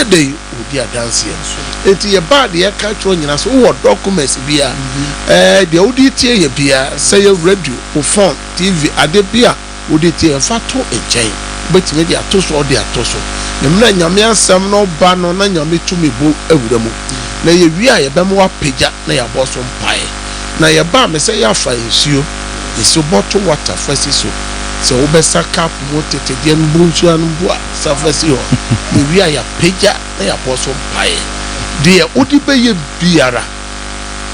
day odi adanse enti ye ba de ye ka tro nyina so wo documents bia de odi tie ye bia say ye radio o phone TV ade bia odi tie fa to enchen betime de atoso odi atoso ne mna nyame asem no ba no na nyame tumi bo awura mu na ye wi a ye bem wa pagya na ya boso mpae na ye ba me say ya fa nsuo iso bottle water first so obesa cap mo tete de nbunsu anbu a safasi ho ne wi a ya pagya na ya boso mpae de odi be ye biara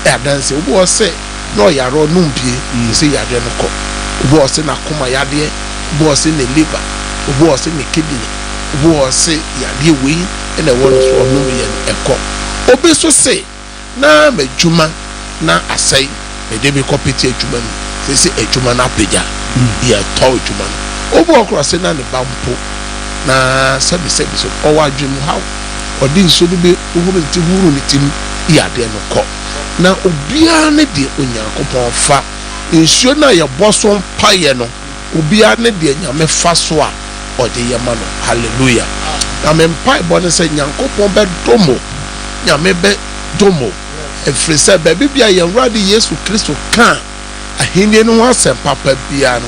adanse obo se no yaro numpie se yade no ko obo se na koma yade obo se ne liver obo se ne kidney obo se yade we na wono so no ye eko obi so se na medjuma na asai me de be kopiti adjuma no se adjuma na pagya ye to adjuma no obo okro se na ne bampo na sabi so o wa adwum how odi nso bi ohuru nti huru ni tim yade no ko na obia ne de onyankopon fa nsuo na ye boso mpaye no obia ne de nyame fa so a ode ye ma no hallelujah na me mpaye bo ne se nyankopon be domo nyame be domo efrese be bibia ye wrade Yesu Kristo kan ahinde no asem papa bia no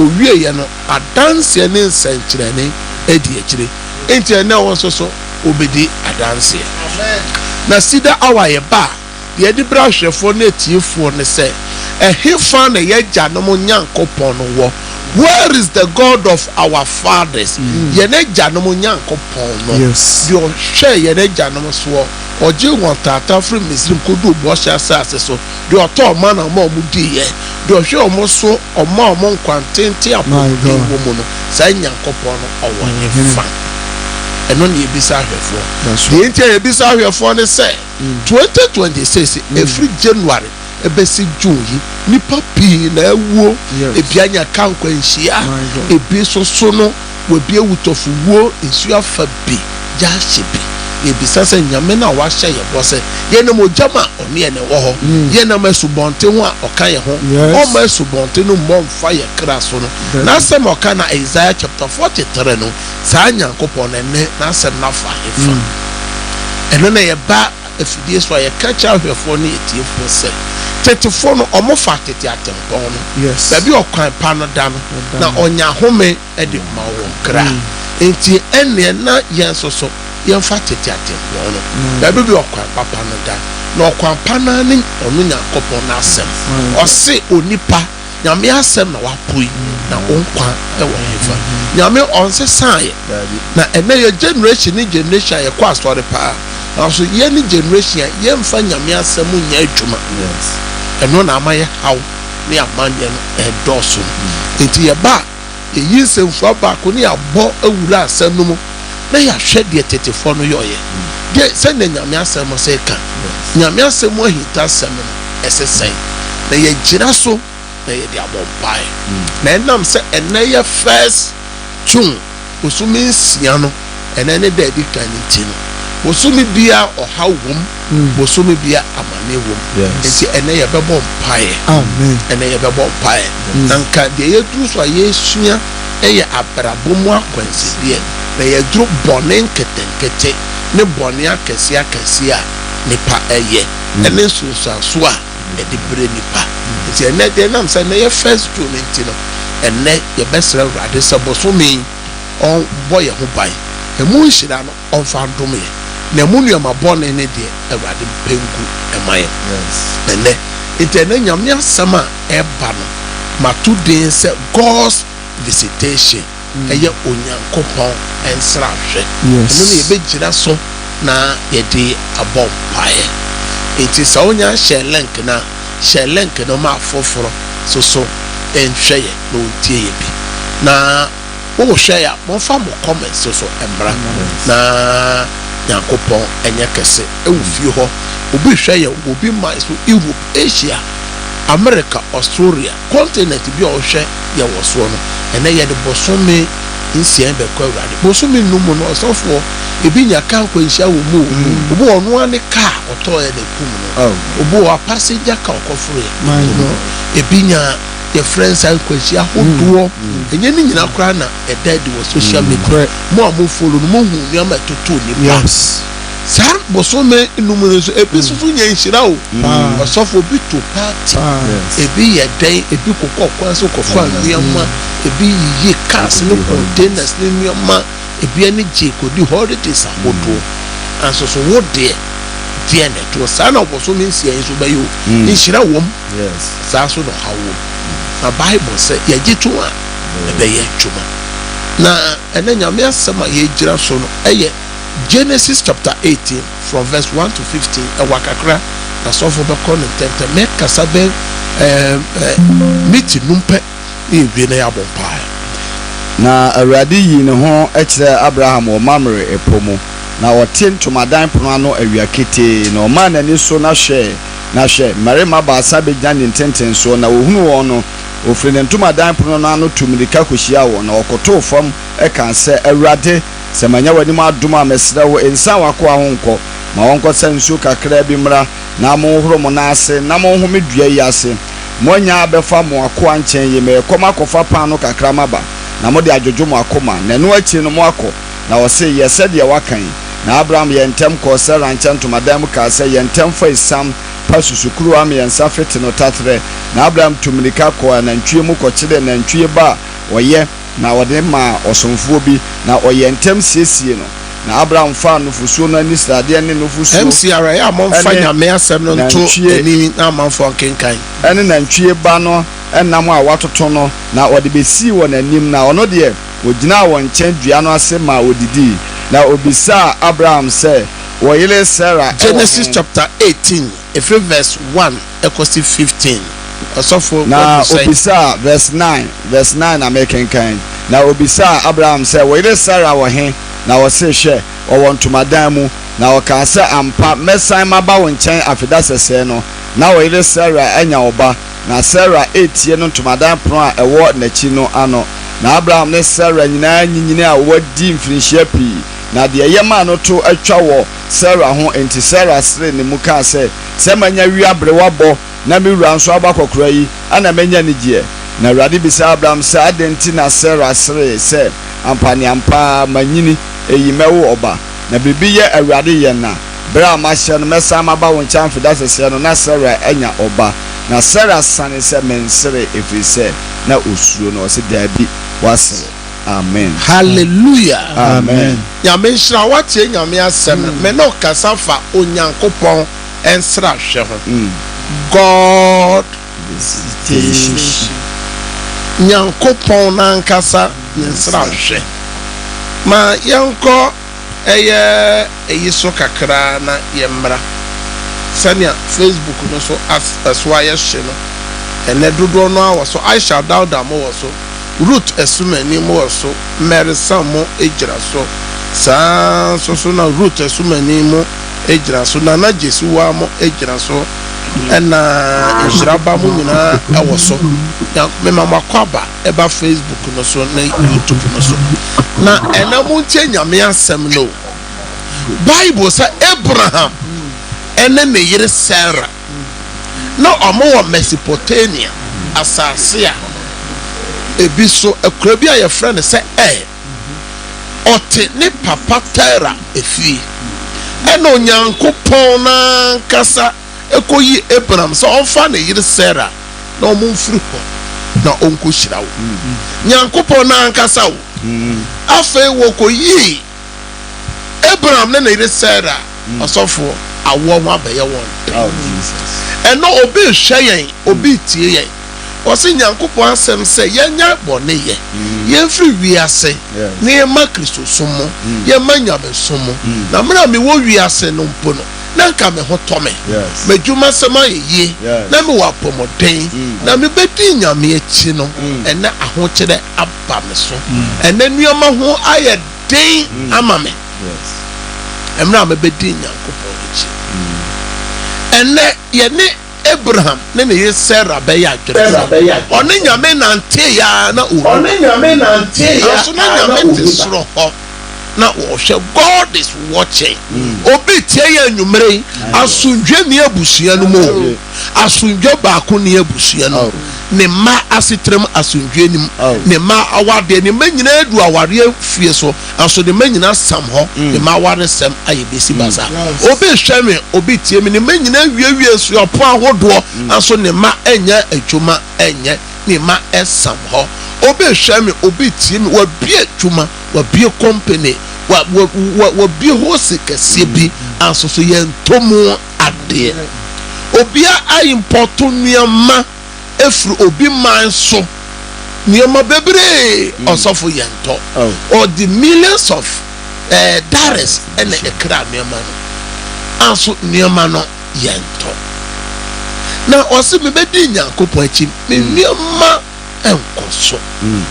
owie ye no adanse ne nsankyerene edi akire enti na won so obedi adanse amen na Cedar hour ye ba ye di bra hwefo na tiefo ne se ehefa na ye gya no nyankopon no wo where is the God of our fathers ye na gya no nyankopon no yes bi o hwe ye na gya no so oje won tata from Misrim kodu bo hye asase so de oto ma na ma mu di ye de o hwe o mo so o ma o mo nkwantente apodi wo mu no sa nyankopon no owo ye fa eno ne ebisa ahwefo de enti ebisa ahwefo ne se 2026 every January ebesi June yi nipa pi na ewo ebianya kankwa nhia ebi so no we bi ewutofu wo esu afa bi ja hyebi ebisa se nyame na wa hye ye bo se ye ne mojama oni ene wo ho ye na masubonte ho a oka ye ho o masubonte no mo mfa ye kra so no na asem oka na Isaiah chapter 43 no sa nyankopon ne na asem na fa efa eno na ye ba efidie so ye ka cha hwefo ne etiefo se tetefo no omofa tete atempon no yes baby okwan pa no da no na onya home e de ma wo kra enti ene na yen so yemfa tete atempon no baby bi okwan papa no da na okwan pa na ni onu nyankopon na asem o se onipa nyame asem na wapoi na onkwa e wo hefa nyame onse san na ene ye generation ye kwa story pa also ye ni generation ye mfa nyame asem nya adwuma yes eno na amaye haw ne amanye no edoso enti ye ba ye yinsemfu abako ne abo awura asem no mu na ya hwe de tetefo no yoye de se na nyame asem mo se ka nyame asem ohita asem no esesen na ye gira so na ye de abompai na enam se ene ye first June osumi nsia no ene ne de di kaniti no osumi bia ohawom osumi bia amane wom enti ene ye bebo mpae amen ene ye bebo mpae nanka de ye duru so ye sua eye abrabomu akwansibie na ye duru bonen ketenkete ne bone akese a nipa eye ene sunsuaso a edi bre nipa enti ene de nam se ne ye first June enti no ene ye besra urade se bosumi on boye ho bai emu nhira no on fa ndome na emu nuama bone ne de urade pengu emaye yes ene enti ene nyame asama eba no matu den se God's visitation eye onyankopon ensra hwe eno ne yebegira so na ye de abom pae enti sa onya share link no ma foforo so enhwe ye no tie ye bi na wo share ya mo fa mo comment so embra na nyankopon enye kese ewu fie ho obi hwe ye obi ma so Europe Asia America Australia continent bi o hwe ye wo so no ene ye de bosome nsien be kwa urade bosome numu no osofo ebi nya kan kwa nhia wo mu obi ono ane ka oto ye de kum no obi wa passenger ka okofure my god ebi nya your friends and question who do and you need to cry now a dead was social media more follow more who you are to yes sir was so many numerous episodes or so for bit to party a be a day a big of so fun a be ye cast no containers in your man a be any jacob the holidays are what do and so what dear dear net was son of so means here is by you in Shira womb yes that's what how a Bible say ye get to one a bay chuma na and then your mere summer ye jirason a Genesis chapter 18 from verse 1 to 15 a wakakra na so for becon and make casabe meeting numpe in Vina Bompire. Na awurade yi ne ho ekire Abraham o mamre epomu na wotin to madan pono no awia kete na o man ani so na hwe marema ba asabe gyan ntenten so na ohunu won no ofri ne to madan pono no ano tumrika kohia won na okoto fam e kan se awurade se manya wani ma aduma mesra wo ensa wako ahonko ma wonko sansu kakra bi mra na mo horo mo na ase na mo ho medua yi ase mo nya abefa mo ako anchen ye me koma kofa pan no kakra maba na mo de adwojo mo akoma na no achi no mo akọ na wo se ye se de wakan na Abraham ye ntem ko se ranchan to madam ka se ye ntem fa isam pasusukuru am ye nsa fete no tatre na Abraham tumrika ko anantwie mu ko kire nantwie ba woye na wode ma osomfuo bi na oye ntem siesie no na Abraham fa no fusuo na ni srade ne no fusuo MCR ya mo fa nyame asem no nto eni na manfo kenkan ene nantwie ba no enam a watoto no na wode besi won anim na ono de ogina won chen dua no ase ma odidi na obisa Abraham say woyele Sarah Genesis chapter 18 verse 1 equals 15 na obisa verse 9 American kind na obisa Abraham say woyele Sarah wo he na wo se hwe wo won tomadan mu na wo ka se ampa mesan maba won chen afida sese no na woyele Sarah anya oba na Sarah etie no tomadan pro a ewo na chi no ano na Abraham ne Sarah nyina a wadi mfirinhia pii na de yema no to atwa wo Sarah ho enti Sarah sere ne mu ka se manya wi abrewabo na miwura nso abakokora yi ana menya ne gie na Awurade bisa Abraham se adenti na Sarah sere se ampani ampa manyini eyi mewo oba na bibi ye Awurade ye na bra ma hye no mesa maba won chan fida sese no na Sarah enya oba na Sarah sane se mensere efise na osuro no se dabi wasere. Amen. Hallelujah. Amen. Nyame nshira watie nyame asem me no kasa fa onyankopon ensra hwe ho. God visitation. Nyankopon na nkasa ensra hwe. Ma yanko eye so kakra na yemra. Sanya Facebook no so as why hye no. Ene dodo no awoso I shall down them also. Root esumani mo so Mary Samo ejira so sa so na root esumani mo ejira so na Jesu wa mo ejira so na ejiraba mo nyina ewo so ya me mama kwaba eba Facebook no so na YouTube no so na ena mo ntie nyame asem no Bible say Abraham ene ne yire Sarah no omo wo Mesopotamia asase a ebi so akura bi a ye friend say ote ne papa Tera efi ena onyankopon na kasa ekoyi Abraham so onfa na yire Sarah na omfiri ho na onko hira wo nyankopon na kasa wo afa wo koyi Abraham na yire Sarah osofo awo ho abaye won Oh Jesus ena obi hweyen obi tie yen Osi nyankopon asem se yenya bone ye yemfiri wiase na yema Kristo somo yema nyabe somo na mra me wo wiase no mpo no na nka me ho tome medjuma sema ye na me wa pomoden na me bedi nyame achi no ena ahokere aba me so ena nuoma ho aye den ama me emra me bedi nyankopon achi ena ye ne Abraham ne Sarah be ya dwere oni nyame nante ya na o oni nyame nante ya so na nyame te soro ho na ohwe God is watching obi tie ya nwumere asundwe ne abusua no mo asundwe baako ne abusua no ne ma asetrem asundwe nim ne ma awade ne ma nyina adu aware fie so aso ne ma nyina sam ho ne ma aware sam aye besi baza obi hweme obi tie me ne ma nyina wiewie so opo ahodo aso ne ma enya adwuma enye ne ma esam ho obi hweme obi tie me wa bie adwuma wa bie company wa bie hose kese bi aso so ye ntomo ade obia ayimporto nuama efru obi man so nuama bebre osofo yento or the millions of dollars and ekra nuama no aso nuama no yento na osi me bedi nyankopon achi me nuama enkoso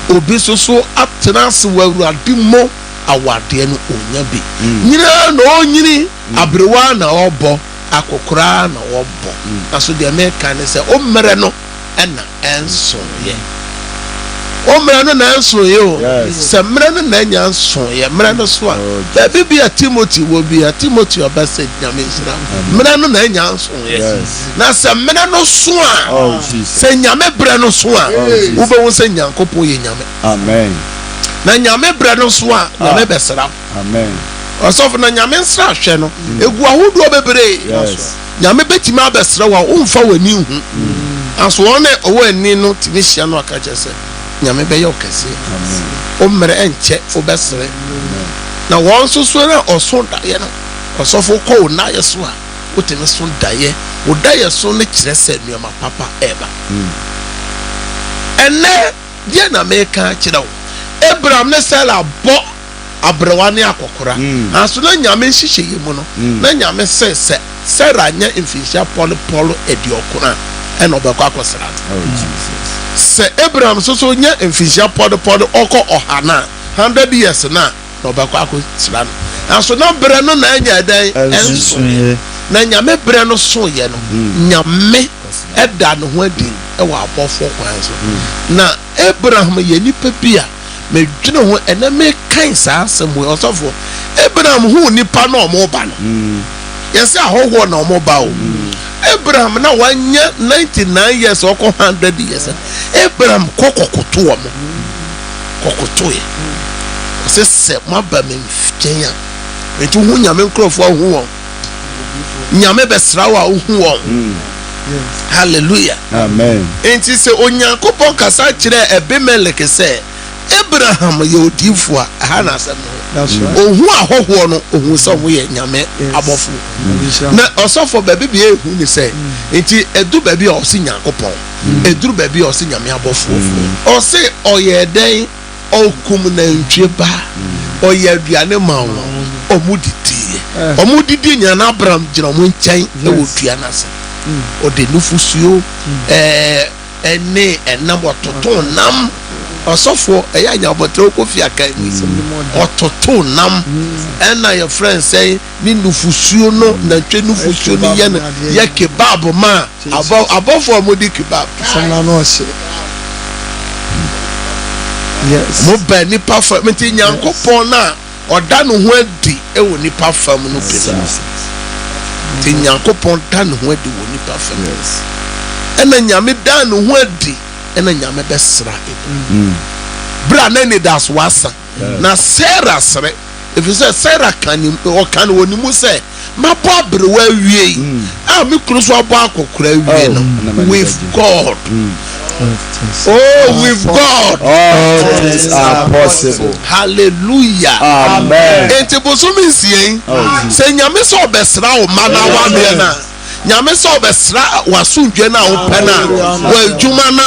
obi so atena wa awurade mo awade no onya bi nyina no onyini abrewa na obo akokora na wobo aso de America ne se o mere no na enso ye o mere no na enso ye o se mere no na nya enso ye mere no so a bibia Timothy wo bia Timothy obase nyame nsira mere no na nya enso ye na se mere no so a se nyame bre no so a wo be wo se nyankopon ye nyame amen na nyame bre no so a nyame besra amen osof na nyame nsra hwe no egu ahodo bebre nyame betima abesra wa umfa wani hu aso one owo ani no timi hia no aka chese nyame be ye okese o mere enche o besre na won so na oso daye no osofo ko na ye so a o timi so daye o daye so ne kire se nuama papa eba enne dia na me ka kire wo Abraham ne sala bo abrewane akokora aso na nyame hihye yemu no na nyame se Sarah nya mfishia polo ediokona eno be kwa akosra se Abraham so nya mfishia polo oko ohana 100 years na be kwa akosra aso na bre no na nya dan enso na nyame bre no so ye no nyame eda no ho adin e wa abofo kwan so na Abraham ye nipa bia me dwene ho ena me kan sa asemo osofo Abraham hu nipa na omo ba no yesi ahoho na omo ba o Abraham na wanya 99 years oko 100 years Abraham kokokoto omo kokoto ye se ma ba me fkenya etu hu nyame nkrofo hu won nyame besra wa hu won hallelujah amen enti se onyankopon kasa kire Abimelech se Abraham yodifo a ha na asem no ohu ahoho no ohu so ho ye nyame abofu na osofo baby bi ehu ni se enti edu baby o si nyankopon eduru baby o si nyame abofu o se oye den okum na ntwe ba oye aduane ma wo omudidi nya na Abraham gira mo nkyɛn e wo dua na se o de nufusuo ene enam ototo nam osofo eya nya obotre kofi aka ni ototo nam ena your friend say ni nufusuo no na twe nufusuo ni ye kebab ma abofo modi kebab sana no se yes mo ba ni perfect nyankopon na oda no ho adi e wo ni perfect no pesa ti nyankopon da no ho adi wo ni perfect ena nyame da no ho adi ena nyame besra bra na ni das wasa na Sarah sere if you say Sarah kan woni mu say ma bo abrewa wie me kunu so abo akokora wie no with God with God all things are possible. Hallelujah Amen. Enti bosumi sie se nyame so obesra o mana wa me na nyame so obesra wasundwe na wo pena wa adwuma na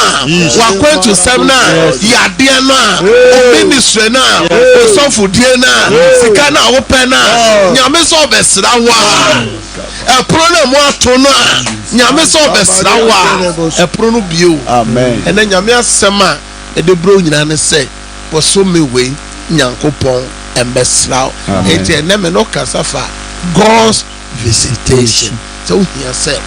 wa kwantu sem na yade na o ministry na o sofudie na sika na wo pena nyame so obesra wa epro na mo ato no nyame so obesra wa epro no bio amen ena nyame asema e de bro nyina ne se bosomi we nyankopon embesra enti eneme no kasafa God's visitation so here say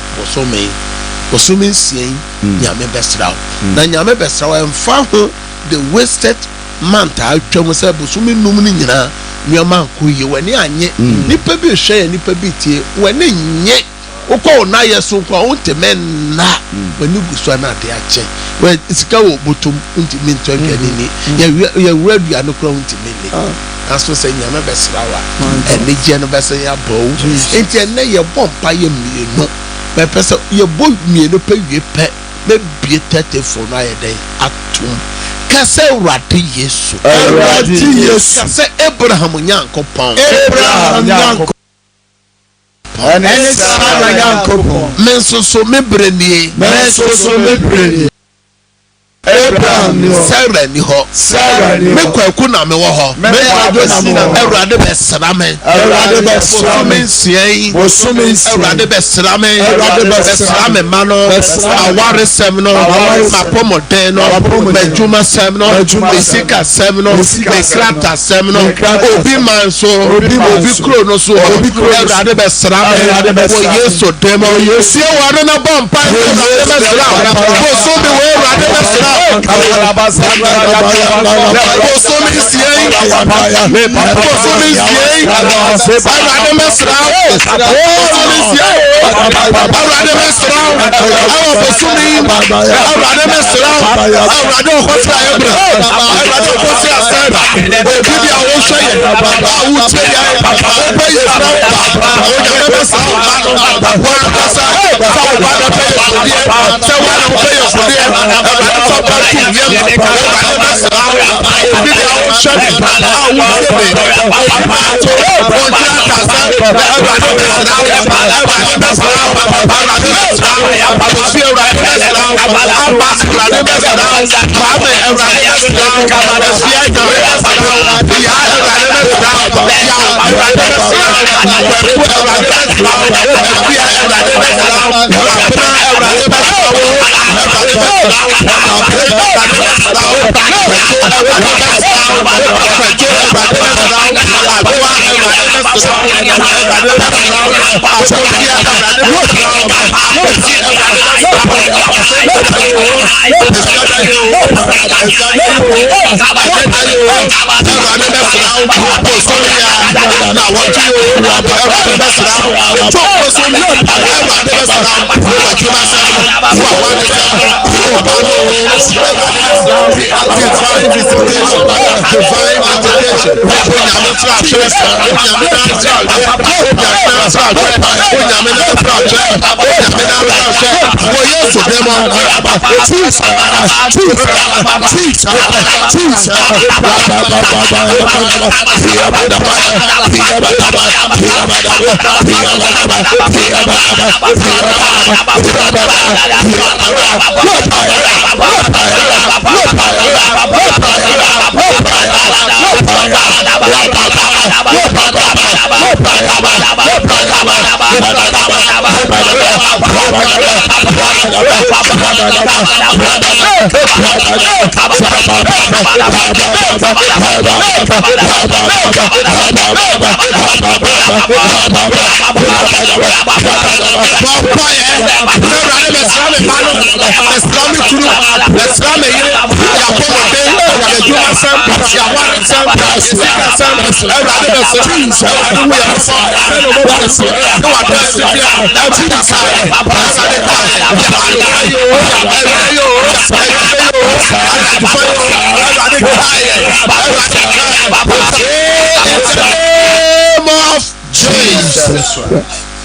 bosomi sien nyame besra na nyame besra wa mfa ho the wasted month atwa mo say bosomi num ni nyina nneɛma nkɔ yie w'ani anye nipa bi hwɛ yɛ nipa bi tie w'ani nye wokɔ na yɛ so nkɔ wonteme nna w'ani gu so na ade akyɛ wɛ sika wɔ botom ntimi ntɔ nkanini yɛ wura dua no kora wontimi ne aso sɛ nyame bɛsra wa ɛne gye no bɛsɛ yɛ abɔw nti ɛnɛ yɛbɔ mpa yɛ mmienu mɛpɛ sɛ yɛbɔ mmienu pɛ wie pɛ mɛbie tɛtɛfo no ayɛ dɛn atom kasɛ awurade yesu kasɛ abraham nyankopɔn ɛne Sara nyankopɔn mensoso mebrenie Abraham ni hɔ Sarah ni hɔ me kwaku na me wɔ hɔ awurade bɛsra me bosome nsia awurade bɛsra me bɛsra me ma no awaresɛm no mapɔmɔden no m'adwumasɛm no mesikasɛm no mekratasɛm no obi man so obi kuro no so awurade bɛsra me wɔ yesu dɛm sie wɔ no na bɔ mpa awurade bɛsra bosome wɔ awurade bɛsra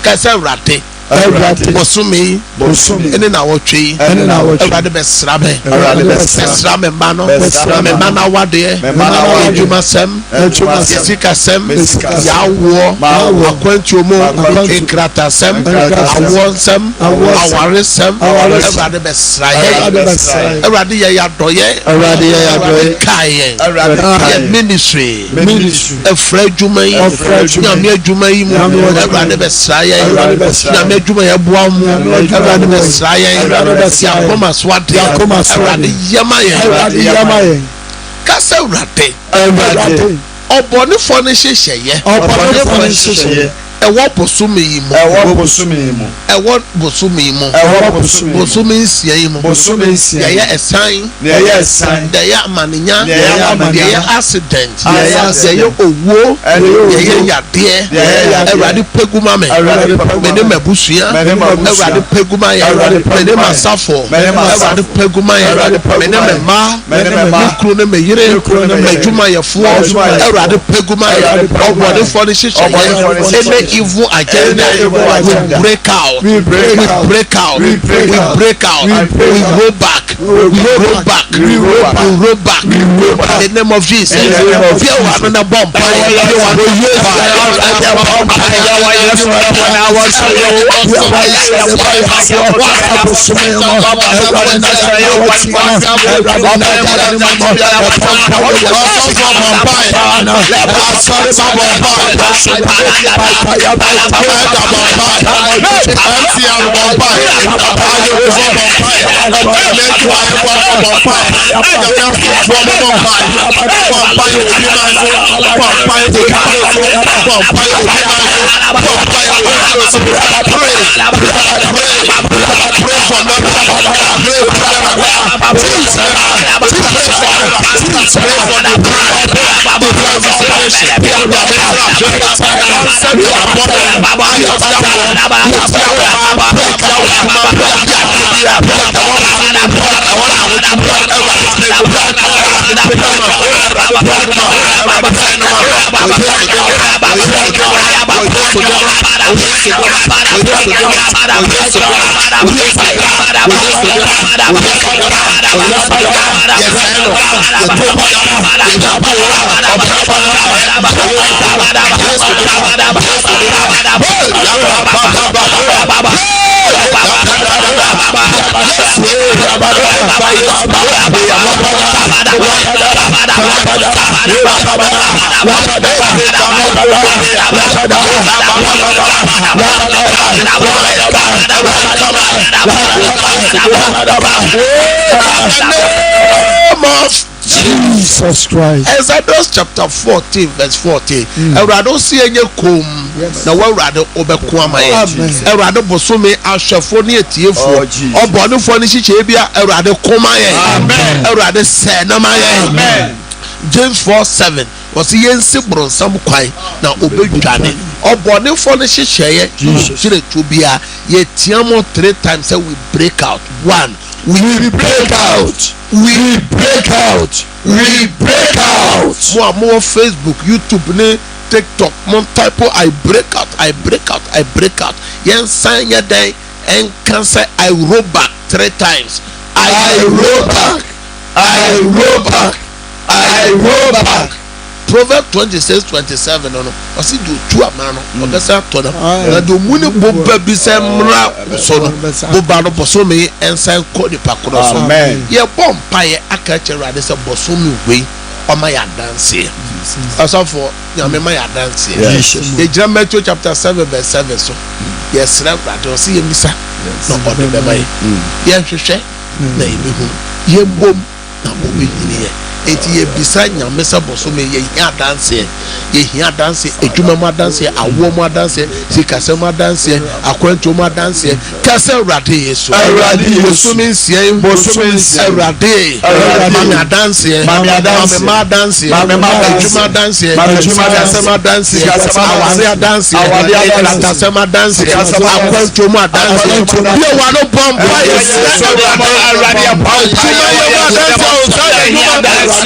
Kasa rate bosumi ene na wotwe awurade bɛsra me bɛsra me ma no me ma na wade adwumasɛm sikasɛm yawo akwantuomo nkratasɛm awonsɛm awaresɛm awurade bɛsra yɛ awurade yɛ yadɔyɛ kaayɛ yɛ ministry ɛfra adwuma yi nyame adwuma yi mu awurade bɛsra yɛ nyame adwuma yɛ boa mu awurade bɛsra yɛn yɛakoma so ade awurade yɛma yɛn kasa awurade ɔbɔnefoɔ no hyehyɛeɛ ɛwɔ bosome yi mu bosome nsia yi mu yɛyɛ ɛsan yɛyɛ amanenya yɛyɛ accident yɛyɛ owuo yɛyɛ yadeɛ Awurade peguma me mene mabusua Awurade peguma yɛ mene masafo Awurade peguma yɛ mene mema me kuro ne me yere m'adwuma yɛfoɔ Awurade peguma yɛ ɔbɔdefoɔ ne hyehyɛ any evil agenda we break out we break out we roll back we roll back in the name of Jesus. Fear one na bomb Jesus Christ. Exodus chapter 14 verse 14. Awurade osi enye kom na wawurade obeko amaye. Awurade bosome ahwefo ne etiefo. Obonefo ne hyeche bia awurade komaye. Amen. Awurade se na maye. Amen. James 4:7 was yensi bronsam kwai na obedwane. Obonefo ne hyeche kire tubia ye tiamo 3 times say we break out. 1 we break out. We break out. We break out. More Facebook, YouTube, TikTok. More type of I break out. I break out. I break out. Yen sign your day and cancel. I roll back 3 times. I roll back. I roll back. I roll back. Proverbs 26:27 no osi do tu amano obesa to na do muni boba bi se mra so no boba no bosome ensan ko ni pakoro so ye bompa ye aka cherade se bosome we o ma ya dance asafo ya me ma ya dance ye gira Matthew chapter 7 verse 7 so yes rade osi ye misa no ode be mai ye hwehwe na emehu ye bom na obi ni ye eti ye bisa nyamesa bosome ye hia dance edwuma ma dance awo ma dance sikasem ma dance akwanto ma dance kase Awurade Yesu bosome nsia Awurade mama dance mama dance edwuma dance sikasem dance awase dance atasem dance akwanto ma dance ye wa no bomb Awurade dance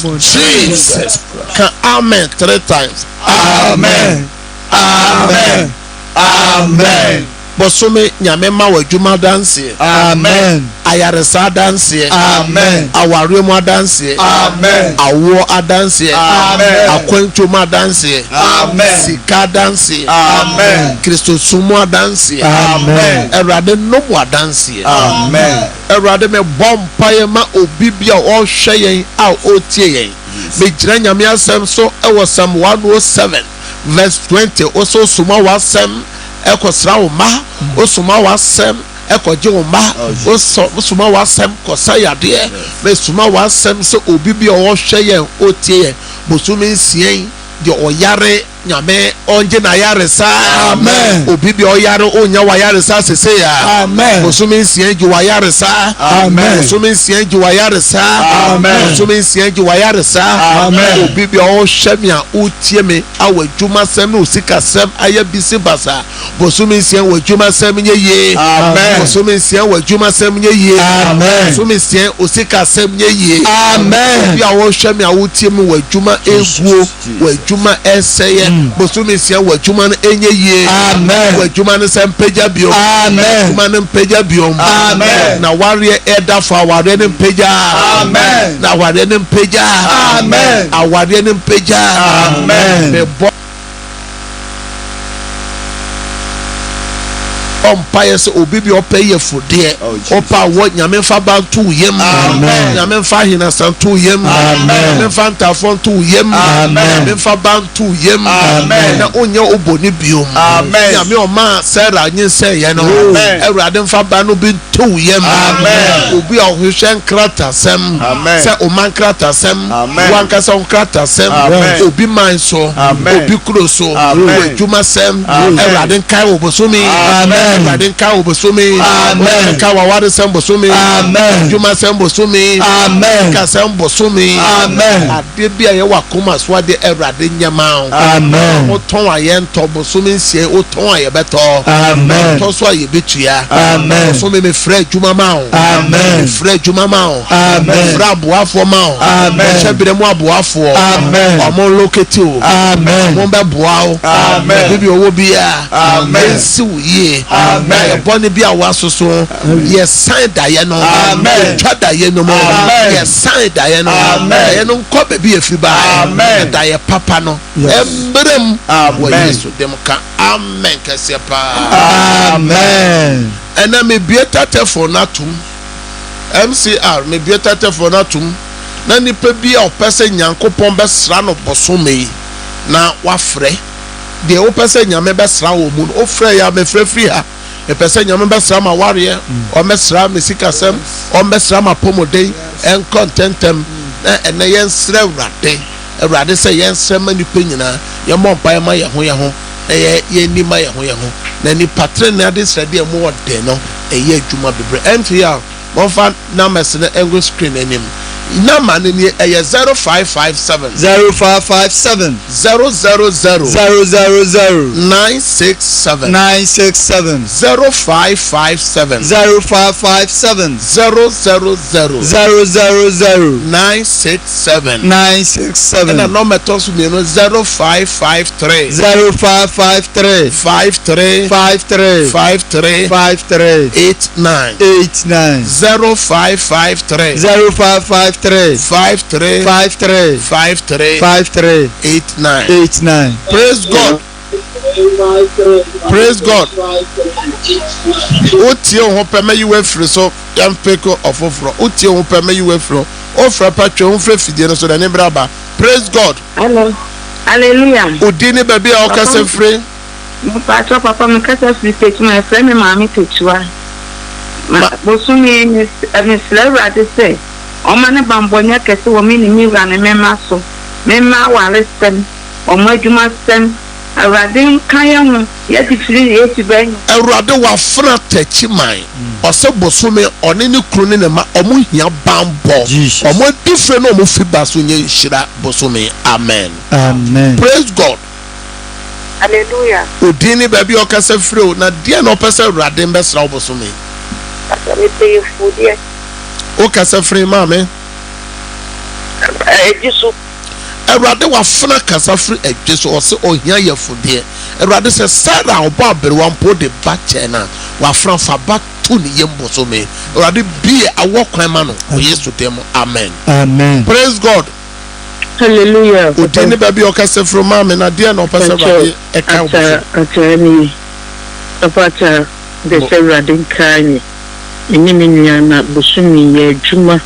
of Jesus. Amen 3 times. Amen. Amen. Amen. Bosome nyame ma wadwuma danse. Amen. Ayaresa danse. Amen. Awaremu danse. Amen. Awo adanse. Amen. Akwentuma danse. Amen. Sika danse. Amen. Kristo sumu danse. Amen. Erade nobu danse. Amen. Erade me bompaye ma obibia o hwe yen a o tie yen. Me gyina nyame asem so e wo Psalm 107 verse 20 also suma wasem ekosra wo ma osuma wasem ekogye wo ma osuma wasem kosayade me suma wasem so obibia o hwe yen o tie yen bosumi nsien de oyare nyame onje na yare sa. Amen. Obibi oyare onya wa yare sa sese ya. Amen. Bosumi nsien ji wa yare sa. Amen. Bosumi nsien ji wa yare sa. Amen. Bosumi nsien ji wa yare sa. Amen. Obibi o hwemia utie me awedwuma sem no sika sem aya bisi basa. Bosumi nsien wadwuma sem nye ye. Amen. Bosumi nsien wadwuma sem nye ye. Amen. Bosumi nsien osika sem nye ye. Amen. Obibi o hwemia utie me wadwuma eguo wadwuma eseye. Bosumi sia wadwuma no enye ye. Amen. Wadwuma no sempeja bio. Amen. Wadwuma no mpeja bio. Amen. Na ware eda fa ware no mpeja. Amen. Na ware no mpeja. Amen. Aware no mpeja. Amen. Umpire so obibi opeye fudie opa wo nyame fa bantu yem. Nyame fa hina santu yem. Nyame fa ntafon tu yem. Nyame fa bantu yem. Na onye oboni biom. Nyame o ma Sarah nyin se ye no Ewurade fa ba no bi tu yem. Obi a ohwehwe nkrata sem se o man krata sem wanka se on krata sem obi man so obi kuro so wadwuma sem Ewurade nkai wo bosumi. Ewurade nkai wo bosumi. Nkai wa wade sem bosumi. Wadwuma sem bosumi. Ka sem bosumi. Ade bia ye wakoma so ade Ewurade nyama o ton aye nto bosumi nsie o ton aye beto to so aye betua so me frɛ adwuma ma o me frɛ adwuma ma o me frɛ aboafo ma o hyɛ bere mu aboafo omo loketi o mo be boa o bibi owo bia nsi uye ye boni bia wasoso ye sign da ye no twa da ye no mo ye sign da ye no ye no ko bebi efiba da ye papa no embrem wo Yesu dem ka amen kasepa Amen. ena me bieta telephone atum MCR me bieta telephone atum na nipa bia opese nyankopon be sra no bosome na wafrɛ de opese nyame be sra wo mu o frɛ ya me frɛ free ha e pese nyame be sra ma ware o me sra me sikasem o me sra ma pomoden en contentem na ene yen sra Ewurade se yen sra ma nipa nyina ye mo mpa ma ye ho ye ni ma ye ho na ni patron na de sra de mo ode no ye adwuma bebre MTR mo fa na mesene engo screen anim number ni 0557 0557 000 000 967 967 0557 0557 000 000 967 967 na number to so me no 0553 0553 53 53 53 53 89 89 0553 0553 53 53 53 53 89 89. Praise God. Praise God. Otie ho peme you we free so yam peko ofofro. Otie ho peme you we free. Ofra patwe ho free fidie no so da ne braba. Praise God. Hello. Hallelujah. Odini baby a okase free. Mo patro papa me kasa free page my friend me mama pechua. Ma bosumi ni Ewurade say Oma ne bambonya kese wo mi ni wura ne mema so mema ware sem omo adwuma sem Awurade kaya ho yɛte firi Yesu bɛn. Awurade wafra tachiman. Ɔsɛ bosome ɔne ne kunu ne ne ma ɔmo hia bambɔ. Ɔmo different no ɔmo fiba so nye nhyira bosome. Amen. Amen. Praise God. Hallelujah. Udini baby okasa free na dia no pese Awurade mbesra bosome. Asa me pay food here. Okasa free mama. Ejisu. Awurade wafna kasa free ejisu ɔse ohia yefudie. Awurade se Sarah obo aberewa mpo de ba chena wafra fa ba to ne yem bosome. Awurade bie awo kwan ma no Yesu dem. Amen. Amen. Praise God. Hallelujah. Udini baby okasa free mama na dia no pese Awurade eka bosome. Atani. Apata de Awurade nkan ni menua na bosome ye adwuma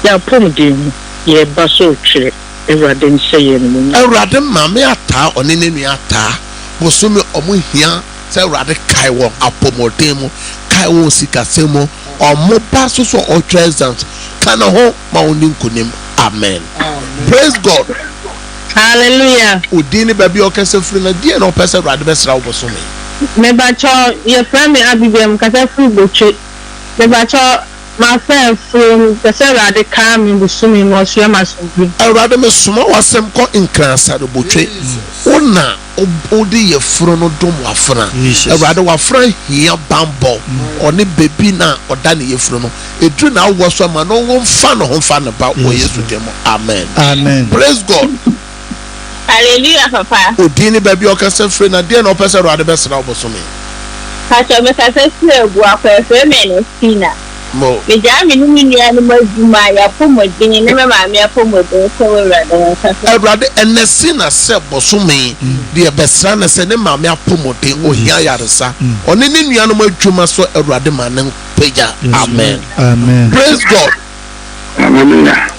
ya pomden ye baso twere Awurade nseye no. Awurade mame ata one ne nua ata bosome omo hia se Awurade kai won apomodem mu kai won sikasemo omo ba so otwa exams kana ho ma oni nkonim. Amen. Praise God. Hallelujah. Udini baby okase free na die na opese Awurade besra bosome. Me ba cho ye frame abibem kasa free boche. Me ba cho my friend from the Cedar come in the swimming was your masonry. Awurade me soma wasem ko nkransa do botwe. Ona odi ye fro no dom wafra. Awurade wafra hia bambo. Oni baby na oda ne ye fro no. Edru na wo so ma no wo mfa no ho mfa ne ba wo Yesu dem. Amen. Amen. Praise God. Hallelujah, Papa. Udini baby okasa free na dia na opese Awurade besra bosome. Pastor me kasa free bu akwa me no sina. Mo. Me jami ni nua ni mazuma ya pomodin ne me maame ya pomodin so Awurade kasa. Awurade enesi na se bosome de besra na se ne maame apomodin ohia yaresa. One ne nua no adwuma so Awurade ma ne peja. Amen. Amen. Praise God. Hallelujah.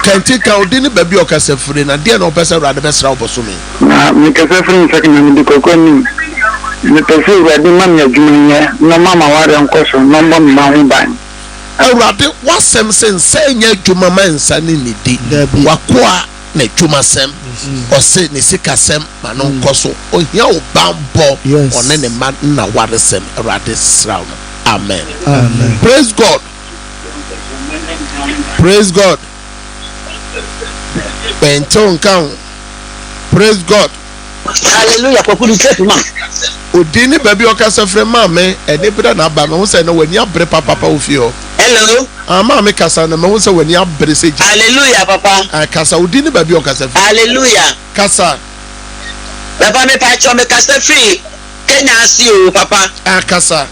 Kanti ka udini baby okasa free na dia na opese Awurade besra bosome. Na me kasa free nsaki na me dikoko ni. Me pese Awurade ma me adwuma na mama ware nkoso na mbɔ me ma ho ban. Awurade wasem sense nya adwuma man nsa ne nidi. Wakoa na adwuma sem. Ose ne sikasem ma no nkoso. Ohia obambo one ne ma na ware sem Awurade sra no. Amen. Amen. Praise God. Praise God. Penton kan. Praise God. Hallelujah. Populi chetu ma. Udini baby okasa free mama ene bra na ba me ho se na wani abre papa ofio. Hello. Ama me kasa na me ho se wani abre seji. Hallelujah, Papa. Kasa udini baby okasa free. Hallelujah. Kasa. Papa me pa cho me kasa free. Kenya asi o Papa. Kasa.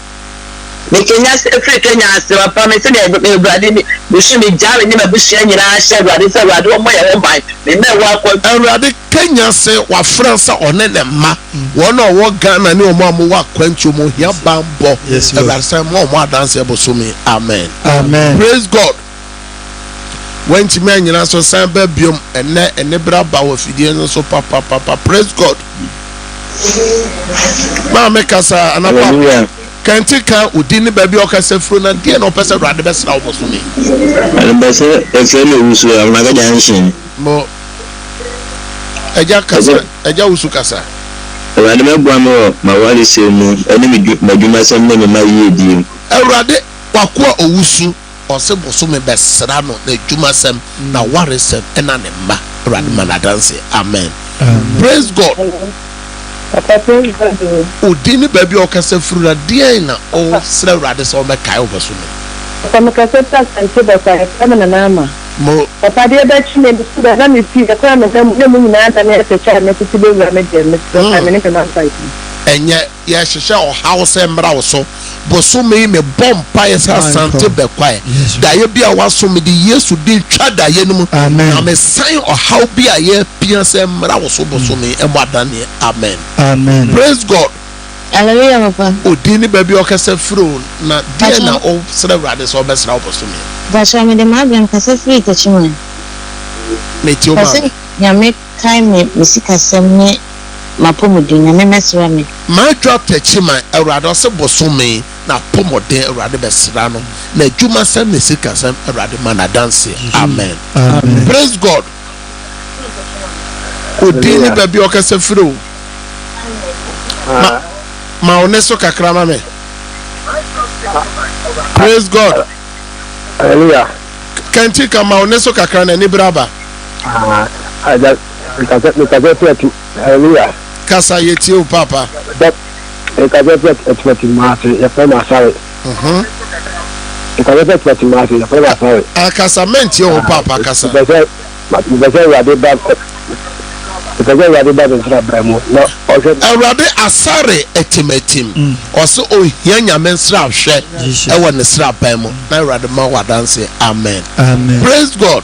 Me Kenya free Kenya asi Papa me se na Awurade me shi me jare ni me bushia nyina sha Awurade se Awurade o moye ho ban. Me wa kwa Awurade Kenya se wa Fransa one ne ma. Wono wo Ghana ni omo amu wa kwantu mo hia bambo. Awurade se mo adanse ebosome. Amen. Amen. Praise God. When ti me nyina so san ba biom ene bra ba wo fidie no so papa. Praise God. Ma me kasa anapa. Kanti ka udini baby okasa fro na die na opese Awurade besra obosome. Alibase efele usu amnaga janshin. Mo eja kasa eja usu kasa. Awurade megwa mo ma wale se mu ene medwuma sem ne me ma yedi. Awurade wakoa owusu ose bosome besra no na dwuma sem na ware sem ena ne mba. Awurade ma dance. Amen. Praise God. Udini baby okasa fru na die na o sra Awurade se o be kai obosome. Papa me kasa ta sanke da kwa kama na nama. Mo Papa de ba chi me bisu da na me fi da kwa me mu nyina ta na se cha me titi be wura me de me so me ne kana fight. enye ya hwehwe o house mra wo so bosome me bompa yesa sante be kwae da ye bia waso me di Yesu din twa da ye num na me sign o how bia ye pia se mra wo so bosome e modane. Amen. Amen. Praise God. Hallelujah, Papa. Odini baby okasa fro na dia na o sra Awurade so besra bosome. Basha me de mabem kasa free tachima. Me ti o ma. Kasa ya me kai me misika semne mapomodin na me mesra me. Ma twa tachima Awurade so bosome na pomodin Awurade besra no na adwuma sem ne sika sem Awurade ma na dance. Amen. Amen. Praise God. Odini baby okasa fro. ma oneso kakra ma me. Praise God. Hallelujah. Can't you come out neso kakra na ni braba? I just because hallelujah. Kasa yeti o papa. That because master ya fema sorry. Because master ya fema sorry. Kasa menti o papa kasa. Because we are the bad. Because we are the bad in Bramo. No, Awurade asare etimetim. Oso ohia nyame nsra hwe ewo ne sra ban mu. Na awurade ma wadanse. Amen. Praise God.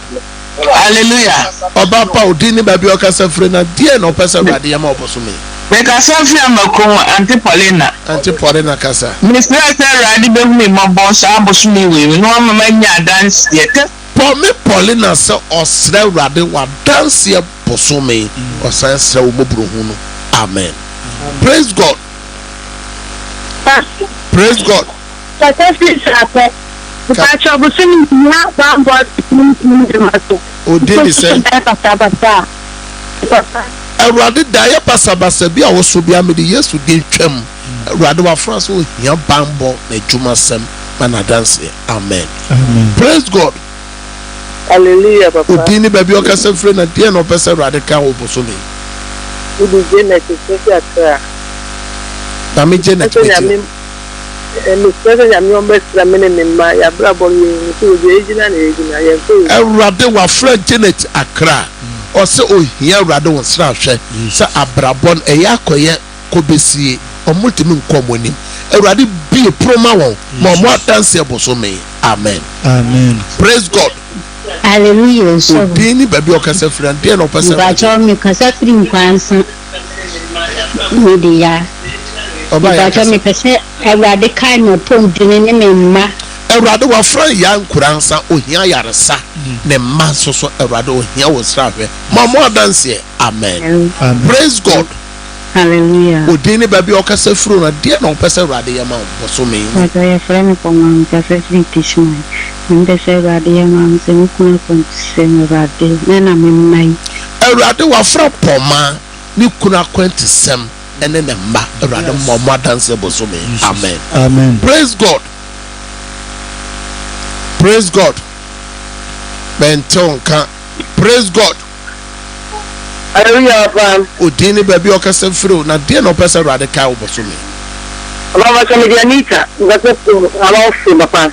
Hallelujah. Oba pa odi ni ba bi okasa free na die na opesa awurade ya ma oboso me. Because of your Macron, Auntie Paulina Casa. Minister Radi Bemi Mabos, Abosumi, we know Mamma dance yet. For me, Paulina, so or Sre Radi, what dance here, Posome, or Sans Mubruhuno. Amen. Praise God. Praise God. Oh, did he say? Awurade daye pasabasa bi a woso bi amede Yesu di twam awurade wa France wo hia bambo na adwuma sem na dance. Amen. Praise God. Hallelujah papa. Odini ba bi o kasa free na die na opese awurade ka wo boso me. Udi Janet Sophia Akra. Na me Janet me. Mr. Yami Ombesra mene ma ya brabo ni so ejina na ejina ya so. Awurade wa friend Janet Akra. Or say oh here rather one sra hwe say abrabon eya koye kobesie omutimi nkomoni awurade be proma won mo mo dance eboso me. Amen. Praise God. Hallelujah. So bini baby okasa friend dey no person ba cho me kasa free nkwansa media ba cho me pese awurade kai no pom dine ne memma awurade wa friend ya nkuransa ohia yaresa ne ma soso awurade ohia wo sra hwe mo dance. Amen. Praise God. Hallelujah. Odini baby okasa furu na de no pese awurade ya ma boso me. Odo ya friend ko ma kasa free tishman nde se awurade ya ma se nkuna konse awurade na memai awurade wa fra poma ni kuna kwentisem ene ne mba awurade mo dance boso me. Amen. Praise God. Praise God. Bentonka. Praise God. Hallelujah papa. Odini baby okasa furu na de no pese awurade ka wo boso me. Mama kama Dianita ngaso ala ofu papa.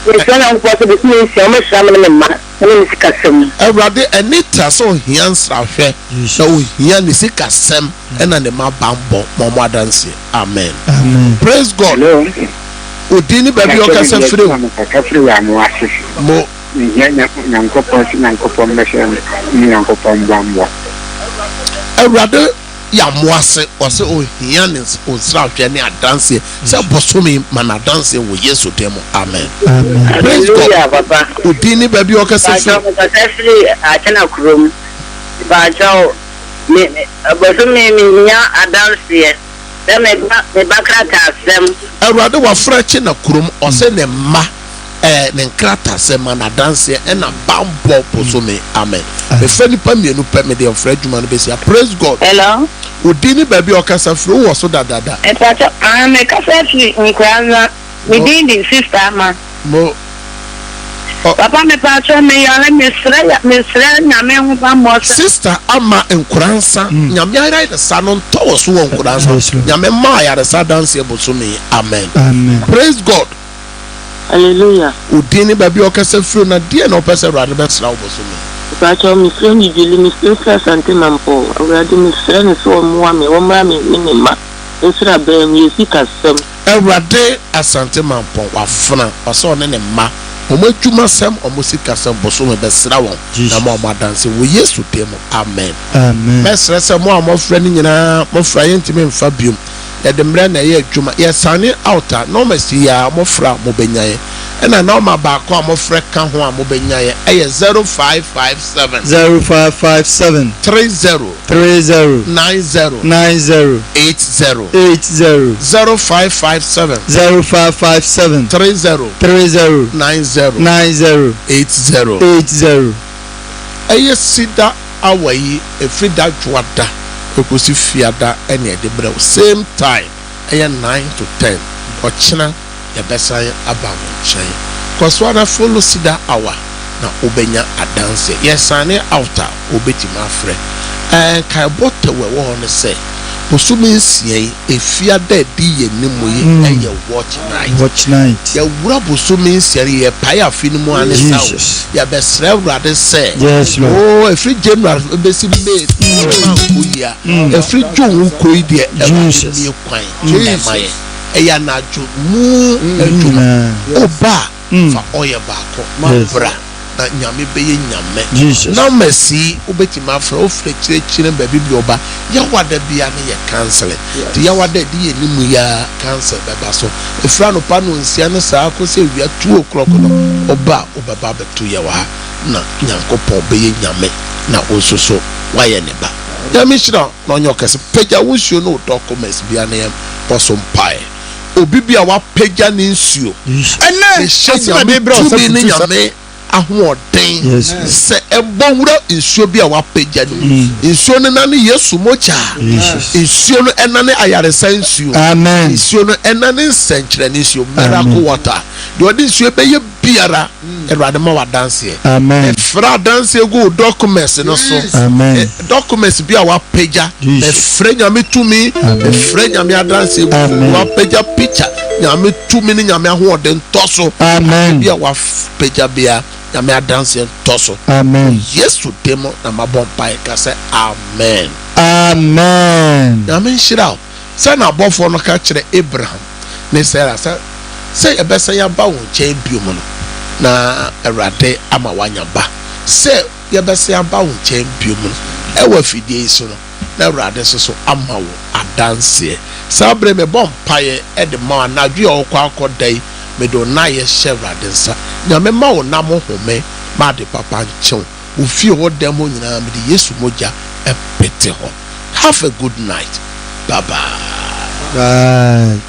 Yesana nkwaso bi ni si o me shama ne memma ne misikasem. Awurade Anita so hia nsra hwe na o hia ne sikasem ena ne ma bambo mo adanse. Amen. Praise God. Odini baby okasa furu ya mo asisi mo nyankopon meshem nyankopon bambo awurade ya moase ose ohia ne onsra hwe ne adanse se bosomi mana danse wo Yesu demo. Amen. Praise God. Papa. Odini baby okasa furu atena krom ba jaw me bosomi nya adanse me bakra ka sem awurade wa frachi na krom ose ne ma ne nkrata se mana danse na bambo bosomi. Amen. Me fani pa mienu pa me de fra adwuma no besia. Praise God. Hello. Odini baby okasa furu wo so dadada Epacho me kasa fi nkwanza me din sister ma mo papa me pacho me yale me sra nyame ho ba mo sister ama nkuransa nyame ayira de sa no ntowo so wo nkuransa nyame ma ya de sa dance bosomi. Amen. Praise God. Hallelujah. Odini baby okasa furu na de na opese rade be sra wo bosomi. Pacho me friend jili me sister sante mampo awurade me friend so mo ame wo ma me ni ma esra be me sikasem awurade asante mampo wafuna oso ne ne ma omo adwuma sem omo sikasem bosomi be sra won na mo adanse wo Yesu demo. Amen. Mesra se mo amofra ni nyina mo fra yentime mfa biom ya de mra na ye adwuma ye sane outa no masi ya mo fra mo benyaye ena na ma ba ko amofra ka ho a mo benyaye eye 0557 30 90 80 0557 30 90 80 eye Cedar awayi efrida dwada ekosi fiada ene de brɛ same time ɛyɛ 9 to 10 ɔkyena yɛbɛsan aba mo nkyɛn kɔsoana follow Cedar hour na obenya adanse yɛsane out a obetima afrɛ kaibɔtɛ wɔ hɔ ne sɛ bosome nsia yi efiada di yɛ nimu yi ɛyɛ watch night yɛwura bosome nsia yɛ pae afi no mu ane sawo yɛbɛsrɛ awurade sɛ efiri January ebesi May oya efiri June koi deɛ ɛwɔ mi kwan ɛmayɛ ɛyɛ anadwo mu adwuma oba fa ɔyɛ baako mabra na nyame beye nyame na mercy obetima afra ofre kyerɛkyerɛ baabi bi oba yawada bia ne yɛ counseling ti yawada di enimu ya cancel baba so efra no pa no nsia ne saa ko se wia 2 o'clock no oba obaba beto yɛ wa na nyankopɔn beye nyame na ososo wayɛ ne ba nyame hyira na onyo kase pagya wonsuo no documents bia ne bosom pae obi bia wa pagya ne nsuo ene asema de bra so ne nyame ahoɔden sɛ ɛbɔwura nsuo bi a wapagya no nsuo no nane Yesu mogya nsuo no ɛnane ayaresa nsuo nsuo no ɛnane nsɛnkyerɛ ne nsuo miracle water deɛ ɔde nsuo bɛyɛ biara ɛwurade ma wadanseɛ ɛfrɛ adanseɛ gu documents no so documents bi a wapagya ɛfrɛ nyame tumi ɛfrɛ nyame adanseɛ gu wapagya picture nyame tumi ne nyame ahoɔden tɔ so bi a wapagya bia nyame adanseɛ tɔ so Yesu demo na mabɔ mpae ka sɛ amen nyame nhyira wo sɛ na abɔfoɔ no ka kyerɛ Abraham ne Sarah sɛ yɛbɛsɛ yɛaba wo nkyɛn bio mu no na Awurade ama wanya ba sɛ yɛbɛsɛ yɛaba wo nkyɛn bio mu no ɛwɔ afidie yi so no na Awurade so ama wo adanseɛ saa berɛ mebɔ mpaeɛ ɛde ma anadwo a wɔkɔ akɔda yi medo na yɛ hyɛ Awurade nsa nyame ma wo nam home ma de papa nkyɛw ofie hɔ dɛm nyinaa mede Yesu mogya ɛpete hɔ. Have a good night. Bye bye.